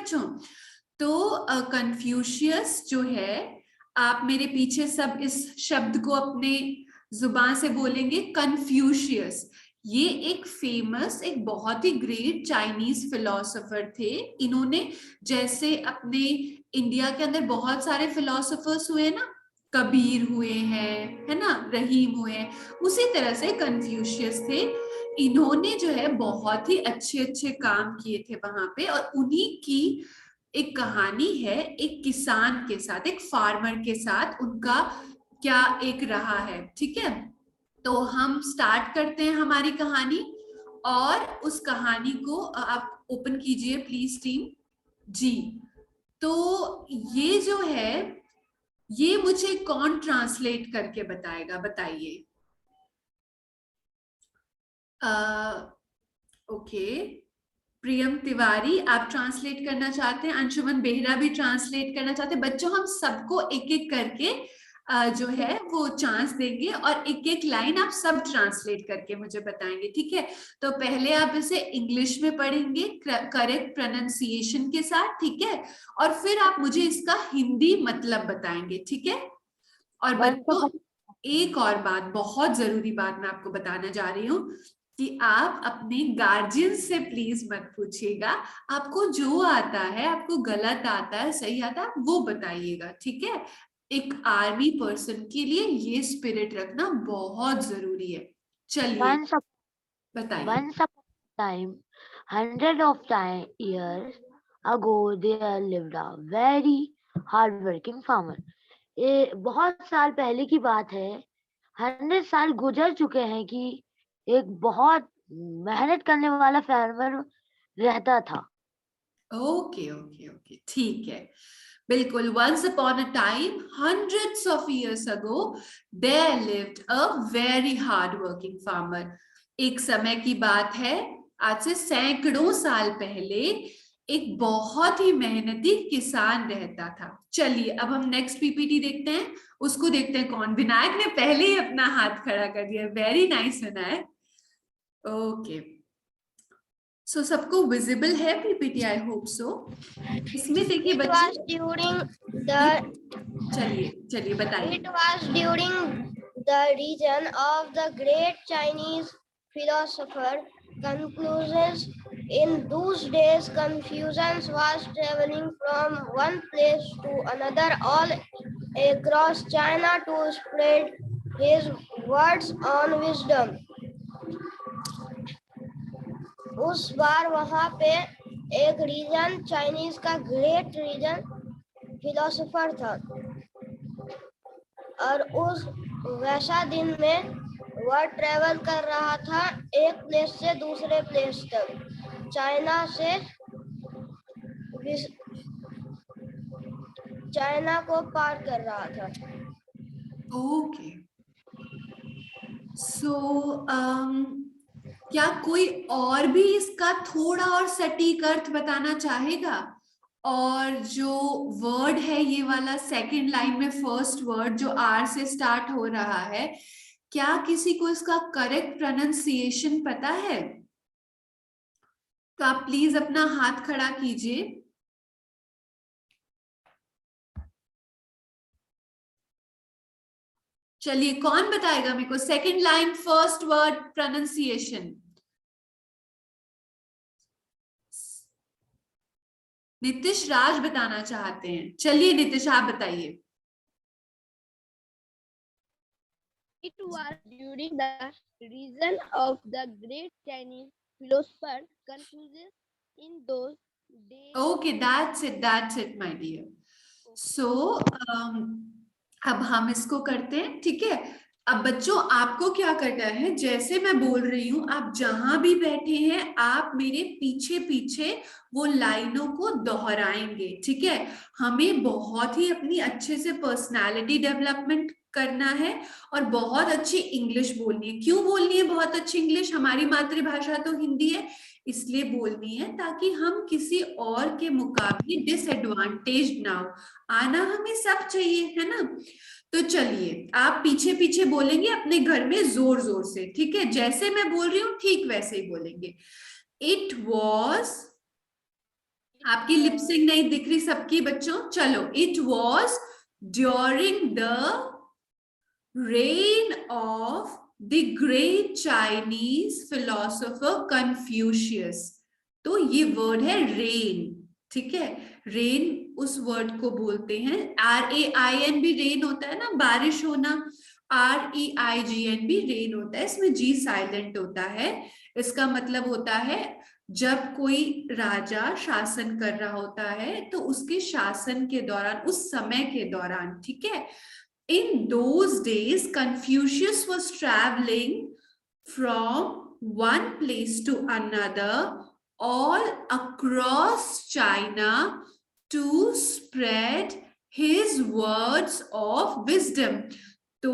बच्चों? तो कन्फ्यूशियस जो है, आप मेरे पीछे सब इस शब्द को अपने जुबान से बोलेंगे, कन्फ्यूशियस। ये एक फेमस, एक बहुत ही ग्रेट चाइनीज फिलोसोफर थे। इन्होंने, जैसे अपने इंडिया के अंदर बहुत सारे फिलोसोफर्स हुए ना, कबीर हुए हैं, है ना, रहीम हुए हैं, उसी तरह से कन्फ्यूशियस थे। इन्होंने जो है बहुत ही अच्छे अच्छे काम किए थे वहां पे, और उन्हीं की एक कहानी है, एक किसान के साथ, एक फार्मर के साथ उनका क्या एक रहा है। ठीक है, तो हम स्टार्ट करते हैं हमारी कहानी, और उस कहानी को आप ओपन कीजिए प्लीज टीम जी। तो ये जो है, ये मुझे कौन ट्रांसलेट करके बताएगा, बताइए। ओके, प्रियम तिवारी आप ट्रांसलेट करना चाहते हैं, अंशुमन बेहरा भी ट्रांसलेट करना चाहते हैं। बच्चों, हम सबको एक एक करके जो है वो चांस देंगे, और एक एक लाइन आप सब ट्रांसलेट करके मुझे बताएंगे, ठीक है? तो पहले आप इसे इंग्लिश में पढ़ेंगे करेक्ट प्रोनाउंसिएशन के साथ, ठीक है? और फिर आप मुझे इसका हिंदी मतलब बताएंगे, ठीक है? और बच्चों, एक और बात, बहुत जरूरी बात मैं आपको बताना जा रही हूँ, कि आप अपने गार्जियन से प्लीज मत पूछिएगा। आपको जो आता है, आपको गलत आता है, सही आता है, वो बताइएगा, ठीक है? एक आर्मी पर्सन के लिए ये स्पिरिट रखना बहुत जरूरी है। चलिए बताइए। Once upon a time, hundred of years ago, there lived a very hardworking farmer. ये बहुत साल पहले की बात है। 100 साल गुजर चुके हैं कि एक बहुत मेहनत करने वाला फार्मर रहता था। ओके ओके ओके, ठीक है, बिल्कुल। Once upon a time, hundreds of years ago, there lived a very hard working farmer. एक समय की बात है, आज से सैकड़ों साल पहले एक बहुत ही मेहनती किसान रहता था। चलिए अब हम नेक्स्ट पीपीटी देखते हैं, उसको देखते हैं कौन। विनायक ने पहले ही अपना हाथ खड़ा कर दिया, वेरी नाइस विनायक। ओके, सो सबको विजिबल है पीपीटी? I hope so. इसमें देखिए बच्चे, चलिए चलिए बताइए। It was during the region of the great Chinese philosopher Confucius. In those days, Confucius was traveling from one place to another all across China to spread his words on wisdom. उस बार वहाँ पे एक reason, Chinese का great reason philosopher था, और उस वैसा दिन में वह ट्रेवल कर रहा था एक प्लेस से दूसरे प्लेस तक, चाइना से चाइना को पार कर रहा था। ओके, सो क्या कोई और भी इसका थोड़ा और सटीक अर्थ बताना चाहेगा? और जो वर्ड है ये वाला, सेकंड लाइन में फर्स्ट वर्ड जो आर से स्टार्ट हो रहा है, क्या किसी को इसका करेक्ट प्रोनाउंसिएशन पता है? तो आप प्लीज अपना हाथ खड़ा कीजिए। चलिए, कौन बताएगा मेरे को second line first word pronunciation? Nitish Raj बताना चाहते हैं। चलिए नितिश, आप बताइए। It was during the reign of the great Chinese philosopher Confucius. In those days. Okay, that's it my dear. So अब हम इसको करते हैं, ठीक है? अब बच्चों, आपको क्या करना है, जैसे मैं बोल रही हूँ, आप जहां भी बैठे हैं, आप मेरे पीछे पीछे वो लाइनों को दोहराएंगे, ठीक है? हमें बहुत ही अपनी अच्छे से पर्सनालिटी डेवलपमेंट करना है, और बहुत अच्छी इंग्लिश बोलनी है। क्यों बोलनी है बहुत अच्छी इंग्लिश? हमारी मातृभाषा तो हिंदी है, इसलिए बोलनी है ताकि हम किसी और के मुकाबले डिसएडवांटेज ना हो। आना हमें सब चाहिए, है ना? तो चलिए, आप पीछे पीछे बोलेंगे अपने घर में जोर जोर से, ठीक है? जैसे मैं बोल रही हूँ ठीक वैसे ही बोलेंगे। इट वॉज आपकी लिपसिंग नहीं दिख रही सबकी बच्चों? चलो, it was during the reign of the great Chinese philosopher Confucius. तो ये वर्ड है रेन, ठीक है? रेन उस वर्ड को बोलते हैं, RAIN भी रेन होता है ना, बारिश होना, REIGN भी रेन होता है, इसमें G साइलेंट होता है। इसका मतलब होता है जब कोई राजा शासन कर रहा होता है तो उसके शासन के दौरान, उस समय के दौरान, ठीक है, in those days, Confucius was traveling from one place to another, all across China, to spread his words of wisdom. तो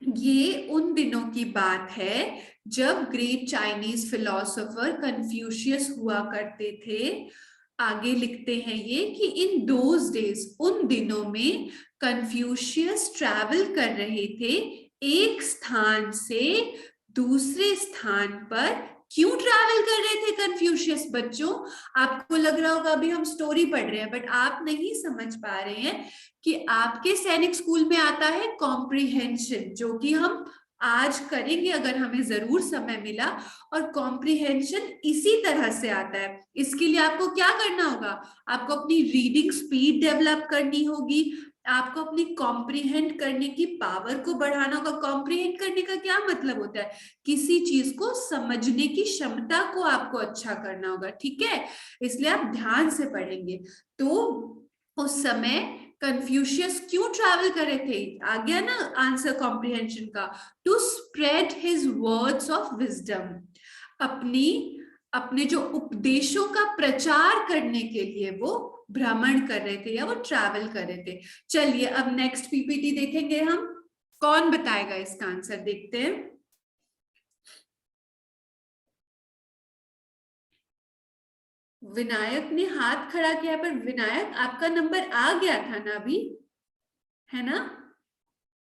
ये उन दिनों की बात है जब ग्रेट चाइनीज फिलोसोफर कन्फ्यूशियस हुआ करते थे। आगे लिखते हैं ये कि इन दोज डेज, उन दिनों में कन्फ्यूशियस ट्रैवल कर रहे थे एक स्थान से दूसरे स्थान पर। क्यों ट्रैवल कर रहे थे कन्फ्यूशियस बच्चों? आपको लग रहा होगा अभी हम स्टोरी पढ़ रहे हैं, बट आप नहीं समझ पा रहे हैं कि आपके सैनिक स्कूल में आता है कॉम्प्रिहेंशन, जो कि हम आज करेंगे अगर हमें जरूर समय मिला। और कॉम्प्रिहेंशन इसी तरह से आता है। इसके लिए आपको क्या करना होगा? आपको अपनी रीडिंग स्पीड डेवलप करनी होगी, आपको अपनी कॉम्प्रिहेंड करने की पावर को बढ़ाना होगा। कॉम्प्रिहेंड करने का क्या मतलब होता है? किसी चीज को समझने की क्षमता को आपको अच्छा करना होगा, ठीक है? इसलिए आप ध्यान से पढ़ेंगे। तो उस समय कन्फ्यूशियस क्यों ट्रैवल कर रहे थे? आ गया ना आंसर कॉम्प्रिहेंशन का। To spread his words of wisdom, अपने जो उपदेशों का प्रचार करने के लिए वो भ्रमण कर रहे थे या वो ट्रैवल कर रहे थे। चलिए अब नेक्स्ट पीपीटी देखेंगे हम। कौन बताएगा इसका आंसर? देखते हैं। विनायक ने हाथ खड़ा किया, पर विनायक आपका नंबर आ गया था ना अभी, है ना?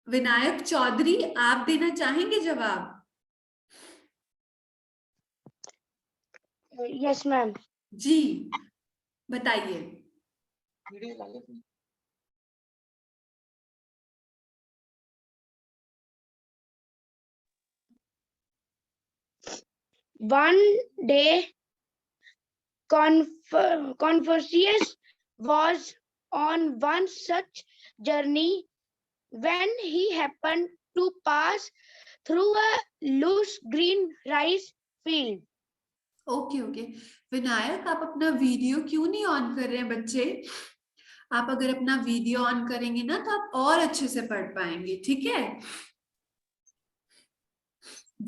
विनायक चौधरी, आप देना चाहेंगे जवाब? Yes ma'am. जी बताइए। One day Confucius was on one such journey when he happened to pass through a loose green rice field. Okay okay, Vinayak आप अपना वीडियो क्यों नहीं ऑन कर रहे हैं बच्चे? आप अगर अपना वीडियो ऑन करेंगे ना तो आप और अच्छे से पढ़ पाएंगे, ठीक है?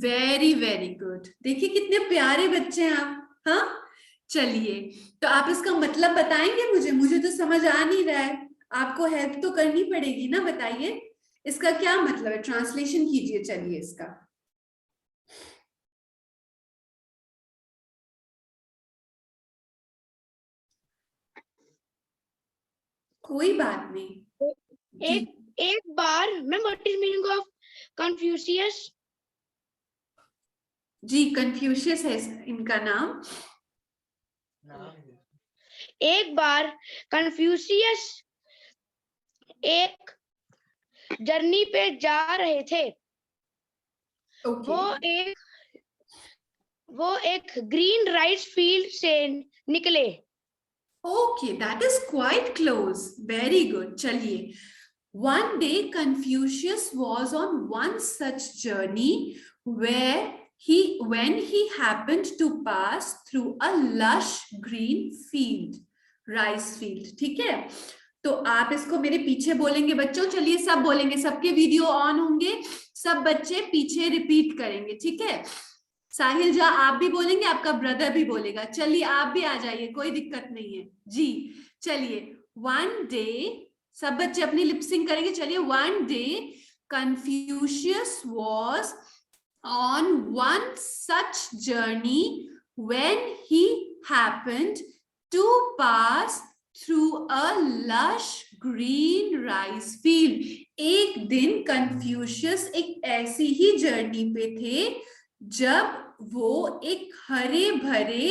Very very good. देखिए कितने प्यारे बच्चे हैं आप। हाँ चलिए, तो आप इसका मतलब बताएंगे मुझे? मुझे तो समझ आ नहीं रहा है, आपको हेल्प तो करनी पड़ेगी ना। बताइए इसका क्या मतलब है, ट्रांसलेशन कीजिए। चलिए इसका कोई बात नहीं। एक बार ma'am, what is meaning of Confucius? जी कन्फ्यूशियस है इनका नाम। एक बार कन्फ्यूशियस एक जर्नी पे जा रहे थे। okay. वो एक ग्रीन राइस फील्ड से निकले। Okay, that is quite close. Very good. चलिए, one day Confucius was on one such journey when he happened to pass through a lush green field, rice field. ठीक है? तो आप इसको मेरे पीछे बोलेंगे बच्चों। चलिए सब बोलेंगे, सबके वीडियो ऑन होंगे, सब बच्चे पीछे रिपीट करेंगे, ठीक है? साहिल जा आप भी बोलेंगे, आपका ब्रदर भी बोलेगा। चलिए आप भी आ जाइए, कोई दिक्कत नहीं है जी। चलिए, वन डे, सब बच्चे अपनी लिपसिंग करेंगे। चलिए, one day Confucius was on one such journey when he happened to pass through a lush green rice field. एक दिन कन्फ्यूशियस एक ऐसी ही जर्नी पे थे जब वो एक हरे भरे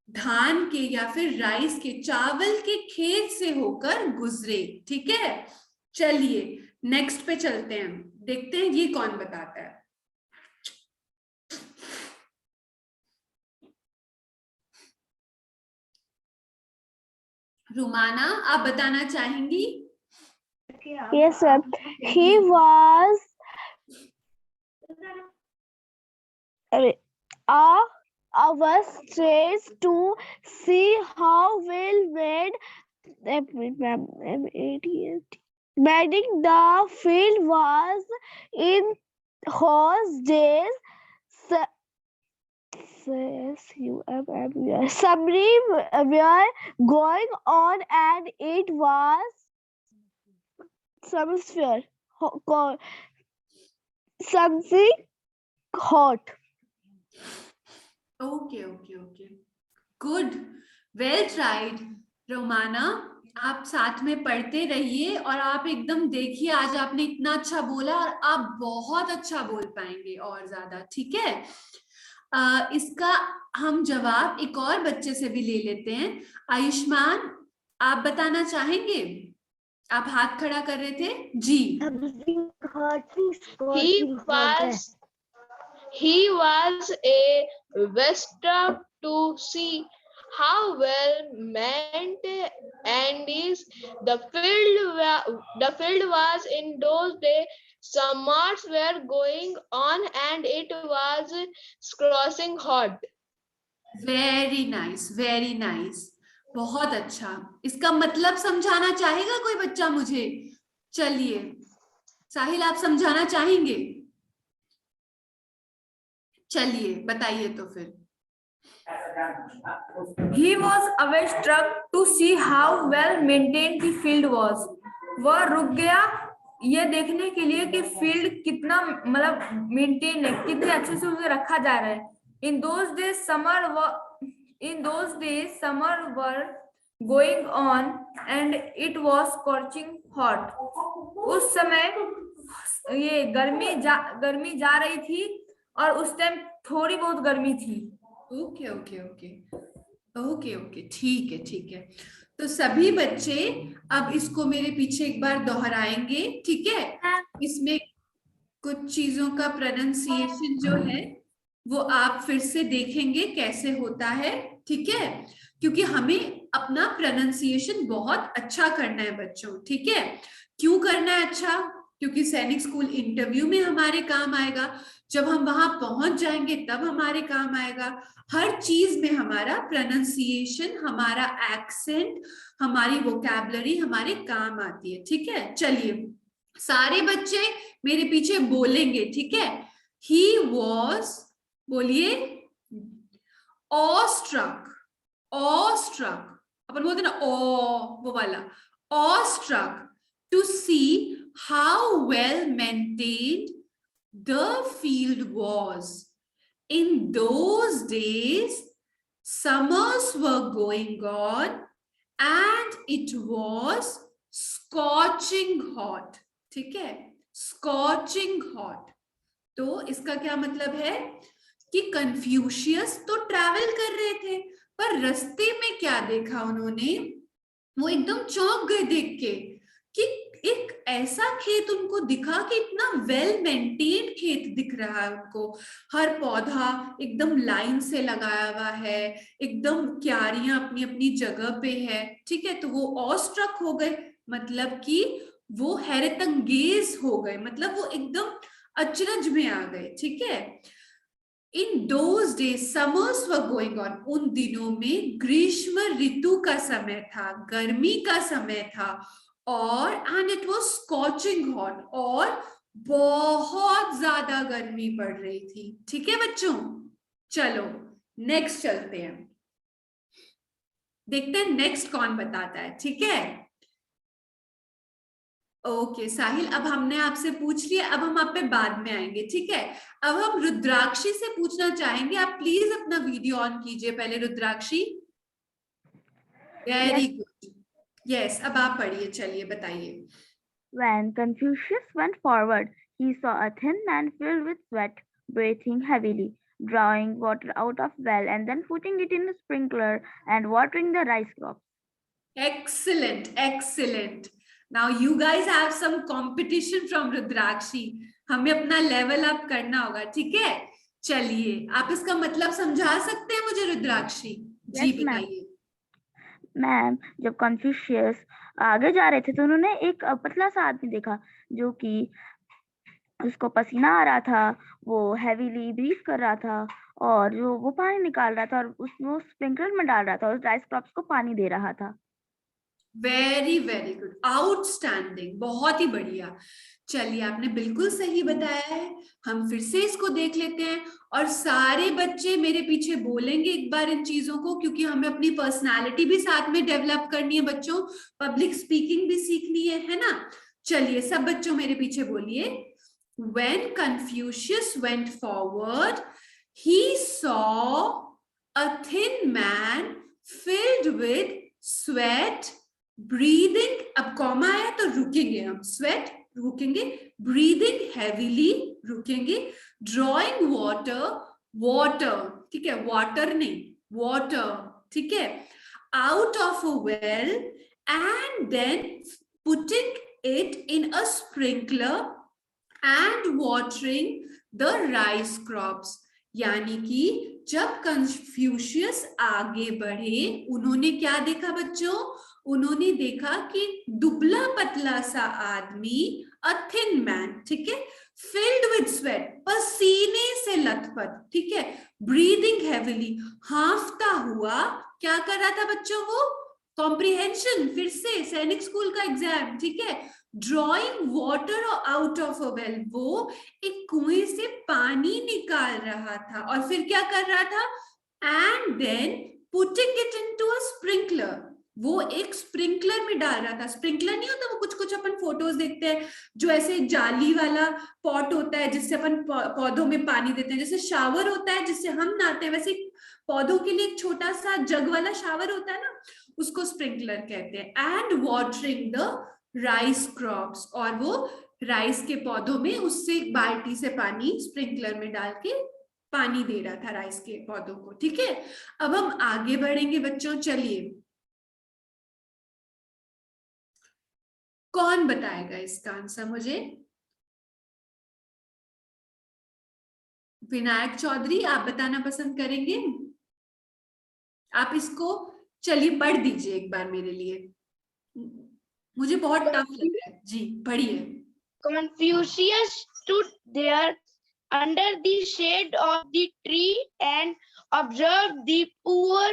धान के या फिर राइस के, चावल के खेत से होकर गुजरे। ठीक है, चलिए नेक्स्ट पे चलते हैं, देखते हैं ये कौन बताता है। रुमाना, आप बताना चाहेंगी? Yes, sir. He was stressed to see how well made manning the field was in those days. Summary were going on and it was something hot. Okay okay okay, good, well tried. Romana, आप साथ में पढ़ते रहिए और आप एकदम देखिए, आज आपने इतना अच्छा बोला और आप बहुत अच्छा बोल पाएंगे और ज्यादा। ठीक है, इसका हम जवाब एक और बच्चे से भी ले लेते हैं। आयुष्मान, आप बताना चाहेंगे? आप हाथ खड़ा कर रहे थे जी। He was a visitor to see how well manned and is the field was in those days. Summers were going on and it was scorching hot. Very nice, very nice, बहुत अच्छा। इसका मतलब समझाना चाहेगा कोई बच्चा मुझे? चलिए साहिल, आप समझाना चाहेंगे? चलिए बताइए तो फिर। He was awestruck to see how well maintained the field was. वह रुक गया ये देखने के लिए कि फील्ड कितना मतलब मेंटेन है, कितने अच्छे से उसे रखा जा रहा है। In those days summer were going on and it was scorching hot. उस समय ये गर्मी जा रही थी और उस टाइम थोड़ी बहुत गर्मी थी। Okay okay okay okay okay, ठीक है ठीक है। तो सभी बच्चे अब इसको मेरे पीछे एक बार दोहराएंगे। ठीक है, इसमें कुछ चीजों का प्रोनाउंसिएशन जो है वो आप फिर से देखेंगे कैसे होता है। ठीक है, क्योंकि हमें अपना प्रोनाउंसिएशन बहुत अच्छा करना है बच्चों। ठीक है, क्यों करना है अच्छा? क्योंकि सैनिक स्कूल इंटरव्यू में हमारे काम आएगा, जब हम वहां पहुंच जाएंगे तब हमारे काम आएगा। हर चीज में हमारा प्रोनाउंसिएशन, हमारा एक्सेंट, हमारी वोकैबुलरी हमारे काम आती है। ठीक है, चलिए सारे बच्चे मेरे पीछे बोलेंगे। ठीक है, ही वॉज, बोलिए, ऑस्ट्रक। ऑस्ट्रक अपन बोलते ना, ओ वो वाला, awestruck to see how well maintained the field was. In those days, summers were going on and it was scorching hot. ठीक है, scorching hot। तो इसका क्या मतलब है कि कन्फ्यूशियस तो ट्रैवल कर रहे थे, पर रास्ते में क्या देखा उन्होंने, वो एकदम चौंक गए देख के कि एक ऐसा खेत उनको दिखा कि इतना वेल मेंटेन्ड खेत दिख रहा है उनको। हर पौधा एकदम लाइन से लगाया हुआ है, एकदम क्यारियां अपनी अपनी जगह पे है। ठीक है, तो वो ऑस्ट्रक हो गए, मतलब कि वो हैरतअंगेज हो गए, मतलब वो एकदम अचरज में आ गए। ठीक है, in those days summers were going on, उन दिनों में ग्रीष्म ऋतु का समय था, गर्मी का समय था, और and it was scorching hot, और बहुत ज्यादा गर्मी पड़ रही थी। ठीक है बच्चों, चलो नेक्स्ट चलते हैं, देखते हैं नेक्स्ट कौन बताता है। ठीक है, ओके साहिल, अब हमने आपसे पूछ लिया, अब हम आप पे बाद में आएंगे। ठीक है, अब हम रुद्राक्षी से पूछना चाहेंगे। आप प्लीज अपना वीडियो ऑन कीजिए पहले, रुद्राक्षी। वेरी गुड, यस, अब आप पढ़िए, चलिए बताइए। When Confucius went forward, he saw a thin man filled with sweat, breathing heavily. drawing water out of well and then putting it in a sprinkler and watering the rice crops. Excellent, excellent. Now you guys have some competition from Rudrakshi. हमें अपना level up करना होगा, ठीक है? चलिए, आप इसका मतलब समझा सकते हैं मुझे रुद्राक्षी? जी Yes, ma'am. बताइए। मैम, जब कन्फ्यूशियस आगे जा रहे थे तो उन्होंने एक पतला सा आदमी देखा जो कि उसको पसीना आ रहा था, वो हेवीली ब्रीथ कर रहा था और जो वो पानी निकाल रहा था और उसको स्प्रिंकलर में डाल रहा था और राइस क्रॉप्स को पानी दे रहा था। वेरी वेरी गुड, आउटस्टैंडिंग, बहुत ही बढ़िया। चलिए, आपने बिल्कुल सही बताया है। हम फिर से इसको देख लेते हैं और सारे बच्चे मेरे पीछे बोलेंगे एक बार इन चीजों को, क्योंकि हमें अपनी पर्सनालिटी भी साथ में डेवलप करनी है बच्चों, पब्लिक स्पीकिंग भी सीखनी है ना? चलिए सब बच्चों मेरे पीछे बोलिए। When Confucius went forward, he saw a thin man filled with sweat, breathing, अब कॉमा है तो रुकेंगे हम, sweat रुकेंगे, breathing heavily रुकेंगे, drawing water, ठीक है, water नहीं, water, ठीक है, out of a well and then putting it in a sprinkler and watering the rice crops. यानी कि जब कन्फ्यूशियस आगे बढ़े, उन्होंने क्या देखा बच्चों? उन्होंने देखा कि दुबला पतला सा आदमी, a thin man, ठीक है, filled with sweat, पसीने से लथपथ, ठीक है, breathing heavily, हांफता हुआ, क्या कर रहा था बच्चों? वो कॉम्प्रिहेंशन, फिर से सैनिक स्कूल का एग्जाम, ठीक है, drawing water out of a well, वो एक कुएं से पानी निकाल रहा था और फिर क्या कर रहा था? And then putting it into a sprinkler, वो एक स्प्रिंकलर में डाल रहा था। स्प्रिंकलर नहीं होता वो कुछ अपन फोटोज देखते हैं जो ऐसे जाली वाला पॉट होता है जिससे अपन पौधों में पानी देते हैं, जैसे शावर होता है जिससे हम नहाते हैं, वैसे पौधों के लिए एक छोटा सा जग वाला शावर होता है ना, उसको स्प्रिंकलर कहते हैं। And watering the rice crops, और वो राइस के पौधों में उससे बाल्टी से पानी स्प्रिंकलर में डाल के पानी दे रहा था राइस के पौधों को, ठीक है। अब हम आगे बढ़ेंगे बच्चों, चलिए कौन बताएगा इसका आंसर मुझे? विनायक चौधरी, आप बताना पसंद करेंगे? आप इसको चलिए पढ़ दीजिए एक बार मेरे लिए, मुझे बहुत टफ लग रहा है। जी पढ़िए। Confucius stood there under the shade of the tree and observed the poor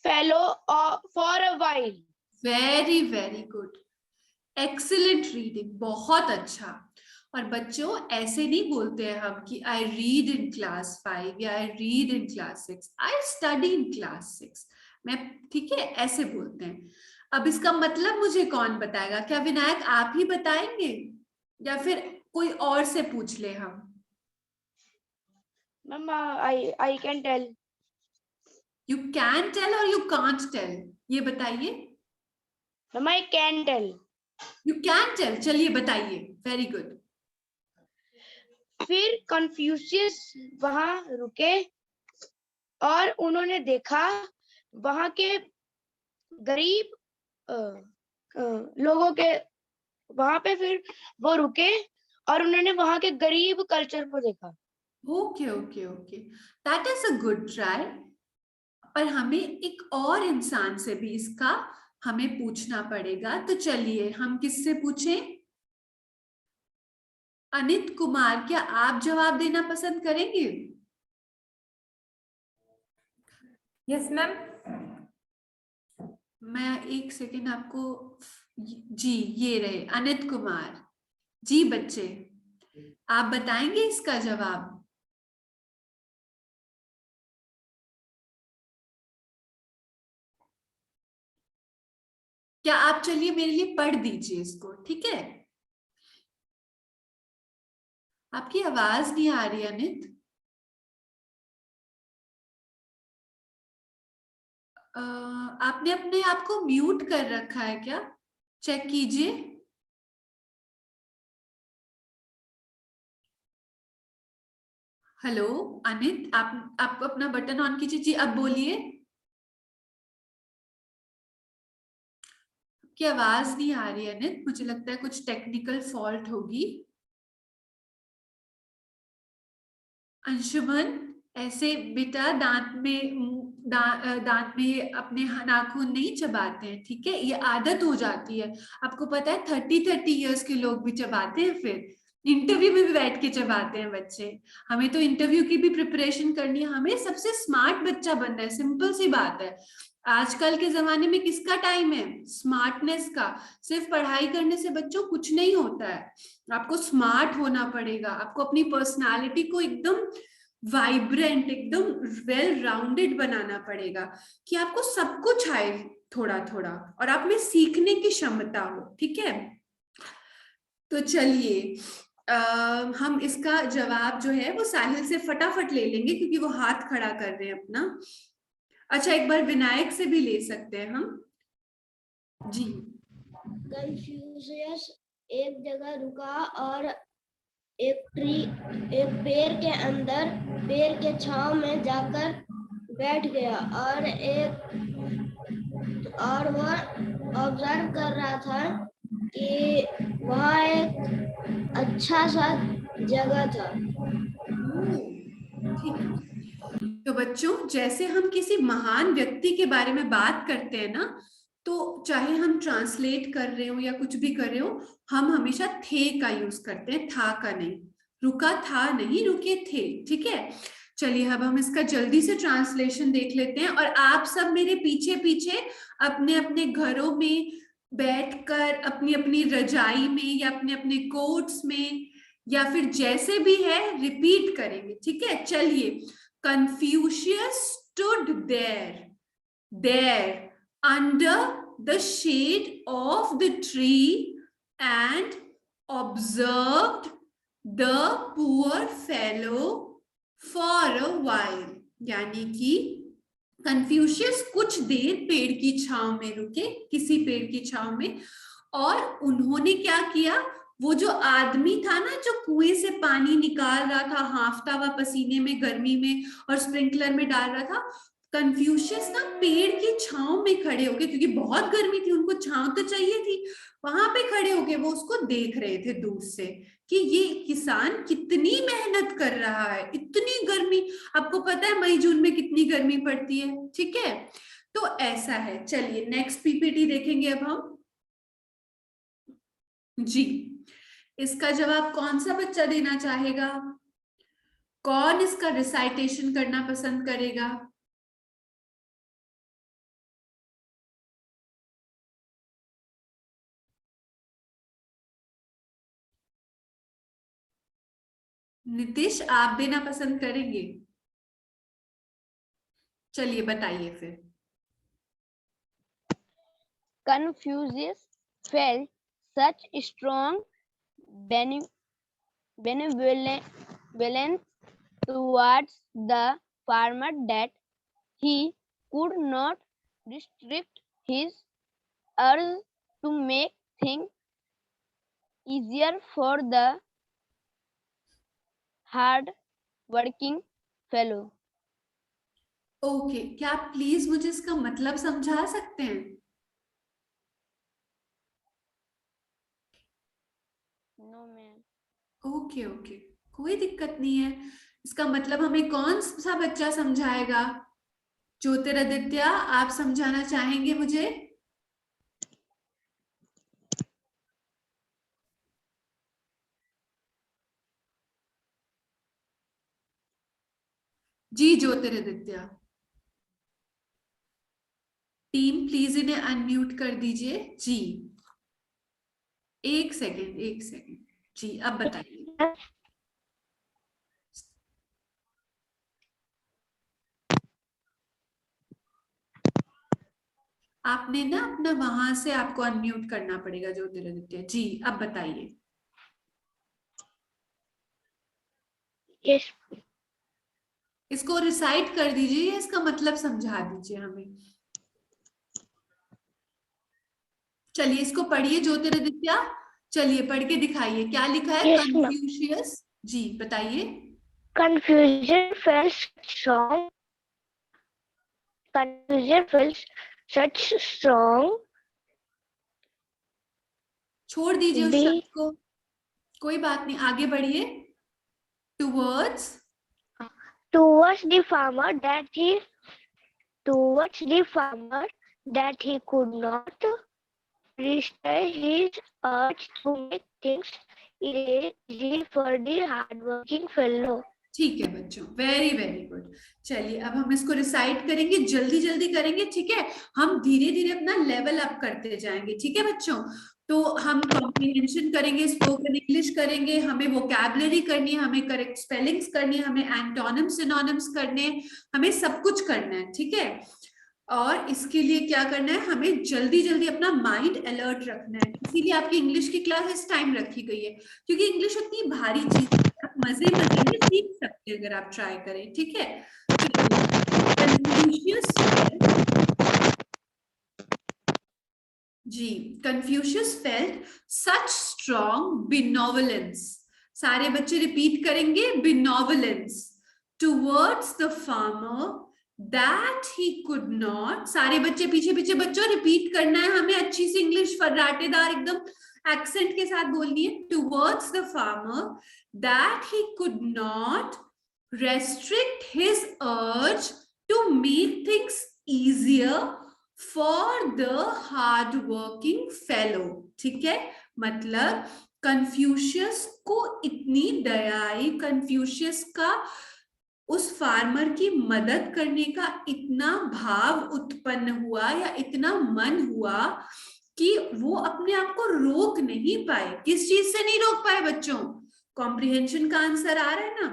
fellow for a while. Very very good, excellent reading, बहुत अच्छा। और बच्चों ऐसे नहीं बोलते हैं हम कि आई रीड इन क्लास 5 या I read in class 6, I study in class 6, मैं, ठीक है, ऐसे बोलते हैं। अब इसका मतलब मुझे कौन बताएगा? क्या विनायक आप ही बताएंगे या फिर कोई और से पूछ ले हम? Mama, I can tell. You can tell और यू कांट टेल, ये बताइए। Mama, I can tell. You can tell, चलिए बताइए, वेरी गुड। फिर कन्फ्यूशियस वहां रुके और उन्होंने देखा वहां के गरीब लोगों के, वहां पे फिर वो रुके और उन्होंने वहां के गरीब कल्चर को देखा। Okay okay okay, that is a good try. पर हमें एक और इंसान से भी इसका हमें पूछना पड़ेगा, तो चलिए हम किससे पूछें? अनित कुमार, क्या आप जवाब देना पसंद करेंगे? Yes ma'am. मैं एक सेकेंड आपको, जी ये रहे अनित कुमार जी। बच्चे आप बताएंगे इसका जवाब? क्या आप, चलिए मेरे लिए पढ़ दीजिए इसको, ठीक है। आपकी आवाज नहीं आ रही अनित। आपने अपने आप को म्यूट कर रखा है क्या? चेक कीजिए। हेलो अनित, आप अपना बटन ऑन कीजिए। जी अब बोलिए। की आवाज नहीं आ रही अनित, मुझे लगता है कुछ टेक्निकल फॉल्ट होगी। अंशुमन, ऐसे बेटा दांत में अपने नाखून नहीं चबाते हैं, ठीक है? ये आदत हो जाती है। आपको पता है 30 इयर्स के लोग भी चबाते हैं, फिर इंटरव्यू में भी बैठ के चबाते हैं बच्चे। हमें तो इंटरव्यू की भी प्रिपरेशन करनी है, हमें सबसे स्मार्ट बच्चा बनना है, सिंपल सी बात है। आजकल के जमाने में किसका टाइम है? स्मार्टनेस का। सिर्फ पढ़ाई करने से बच्चों कुछ नहीं होता है, आपको स्मार्ट होना पड़ेगा। आपको अपनी पर्सनालिटी को एकदम वाइब्रेंट, एकदम वेल राउंडेड बनाना पड़ेगा कि आपको सब कुछ आए थोड़ा थोड़ा, और आप में सीखने की क्षमता हो, ठीक है? तो चलिए हम इसका जवाब जो है वो साहिल से फटाफट ले लेंगे, क्योंकि वो हाथ खड़ा कर रहे हैं अपना। अच्छा, एक बार विनायक से भी ले सकते हैं हम। जी। कंफ्यूशियस एक जगह रुका और एक पेड़ के अंदर, पेड़ के छांव में जाकर बैठ गया, और वह ऑब्जर्व कर रहा था कि वहाँ एक अच्छा सा जगह था। तो बच्चों, जैसे हम किसी महान व्यक्ति के बारे में बात करते हैं ना, तो चाहे हम ट्रांसलेट कर रहे हो या कुछ भी कर रहे हो, हम हमेशा थे का यूज करते हैं, था का नहीं। रुका था नहीं, रुके थे, ठीक है? चलिए अब हम इसका जल्दी से ट्रांसलेशन देख लेते हैं, और आप सब मेरे पीछे पीछे अपने अपने घरों में बैठकर अपनी अपनी रजाई में या अपने अपने कोट्स में या फिर जैसे भी है रिपीट करेंगे, ठीक है? चलिए। Confucius stood there under the shade of the tree and observed the poor fellow for a while. यानी कि कन्फ्यूशियस कुछ देर पेड़ की छांव में रुके, किसी पेड़ की छांव में, और उन्होंने क्या किया? वो जो आदमी था ना, जो कुएं से पानी निकाल रहा था, हांफता हुआ पसीने में, गर्मी में, और स्प्रिंकलर में डाल रहा था, कन्फ्यूशियस ना पेड़ की छांव में खड़े होके, क्योंकि बहुत गर्मी थी, उनको छांव तो चाहिए थी, वहां पे खड़े होके वो उसको देख रहे थे दूर से कि ये किसान कितनी मेहनत कर रहा है, इतनी गर्मी। आपको पता है मई जून में कितनी गर्मी पड़ती है, ठीक है? तो ऐसा है। चलिए नेक्स्ट पीपीटी देखेंगे अब हम। जी, इसका जवाब कौन सा बच्चा देना चाहेगा? कौन इसका रिसाइटेशन करना पसंद करेगा? नितिश, आप देना पसंद करेंगे? चलिए बताइए फिर। Confucius felt such strong benevolence towards the farmer that he could not restrict his urge to make things easier for the hard-working fellow. Okay, क्या आप प्लीज मुझे इसका मतलब समझा सकते हैं? No, ma'am. ओके ओके, कोई दिक्कत नहीं है। इसका मतलब हमें कौन सा बच्चा समझाएगा? ज्योतिरादित्य, आप समझाना चाहेंगे मुझे? जी ज्योतिरादित्य। टीम प्लीज इन्हें अनम्यूट कर दीजिए। जी एक सेकेंड। जी अब बताइए। आपने ना अपना वहां से आपको अनम्यूट करना पड़ेगा ज्योतिरादित्य। जी अब बताइए। Yes. इसको रिसाइट कर दीजिए या इसका मतलब समझा दीजिए हमें। चलिए इसको पढ़िए ज्योतिरादित्य, चलिए पढ़ के दिखाइए क्या लिखा है। Yes, ma'am. कन्फ्यूशियस, जी बताइए। Confusion felt strong. Confusion felt such strong. छोड़ दीजिए उस Be- शब्द को, कोई बात नहीं, आगे बढ़िए। Towards towards the farmer that he could not resist his urge to make things easy for the hardworking fellow. ठीक है बच्चों, वेरी वेरी गुड। चलिए अब हम इसको रिसाइट करेंगे, जल्दी जल्दी करेंगे, ठीक है। हम धीरे धीरे अपना लेवल अप करते जाएंगे, ठीक है बच्चों। तो हम कॉम्प्रिहेंशन करेंगे, स्पोकन इंग्लिश करेंगे, हमें वोकैबुलरी करनी है, हमें करेक्ट स्पेलिंग्स करनी है, हमें एंटोनिम्स सिनोनिम्स करने, हमें सब कुछ करना है, ठीक है। और इसके लिए क्या करना है, हमें जल्दी जल्दी अपना माइंड अलर्ट रखना है। इसीलिए आपकी इंग्लिश की क्लास इस टाइम रखी गई है, क्योंकि इंग्लिश उतनी भारी चीज है, आप मजे मजे में सीख सकते हैं अगर आप ट्राई करें, ठीक है। Confucius felt such strong benevolence. सारे बच्चे रिपीट करेंगे, benevolence towards the farmer that he could not. सारे बच्चे पीछे पीछे बच्चों रिपीट करना है, हमें अच्छी सी इंग्लिश फर्राटेदार एकदम एक्सेंट के साथ बोलनी है। Towards the farmer that he could not restrict his urge to make things easier for the hard working fellow. ठीक है, मतलब कन्फ्यूशियस को इतनी दया आई, कन्फ्यूशियस का उस फार्मर की मदद करने का इतना भाव उत्पन्न हुआ या इतना मन हुआ कि वो अपने आप को रोक नहीं पाए। किस चीज से नहीं रोक पाए बच्चों? कॉम्प्रिहेंशन का आंसर आ रहा है ना,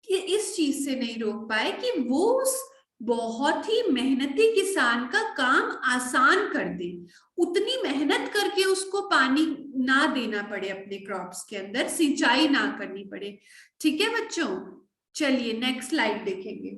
कि इस चीज से नहीं रोक पाए कि वो उस बहुत ही मेहनती किसान का काम आसान कर दे, उतनी मेहनत करके उसको पानी ना देना पड़े, अपने क्रॉप्स के अंदर सिंचाई ना करनी पड़े। ठीक है बच्चों, चलिए नेक्स्ट स्लाइड देखेंगे।